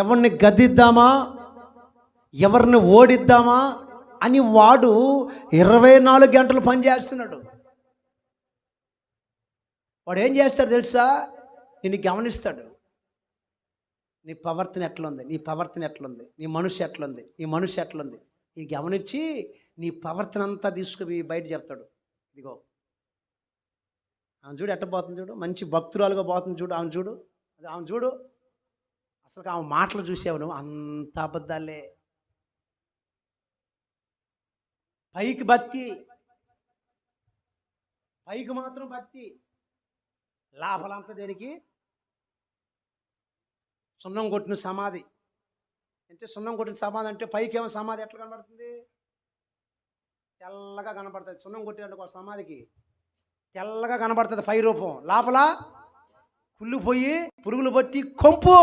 ఎవరిని గద్దిద్దామా, ఎవరిని ఓడిద్దామా అని వాడు 24 గంటలు పనిచేస్తున్నాడు. వాడు ఏం చేస్తాడు తెలుసా? నిన్ను గమనిస్తాడు. నీ ప్రవర్తన ఎట్లుంది, నీ ప్రవర్తన ఎట్లుంది, నీ మనిషి ఎట్లుంది, నీ మనిషి ఎట్లుంది, నీ గమనించి నీ ప్రవర్తన అంతా తీసుకుని బయట చెప్తాడు. ఇదిగో ఆమె చూడు ఎట్ట పోతుంది, చూడు మంచి భక్తురాలుగా పోతుంది, చూడు ఆమె చూడు, ఆమె చూడు, అసలు ఆమె మాటలు చూసావు నువ్వు, అంత అబద్ధాలే. పైకి భక్తి, పైకి మాత్రం భక్తి, లోపలంతా దేనికి? సున్నం కొట్టిన సమాధి. అంటే సున్నం కొట్టిన సమాధి అంటే పైకేమో సమాధి ఎట్లా కనబడుతుంది? తెల్లగా కనబడుతుంది. సున్నం కొట్టినట్టు ఒక సమాధికి తెల్లగా కనబడుతుంది పై రూపం, లోపల కుళ్ళిపోయి పురుగులు పట్టి కొంపు.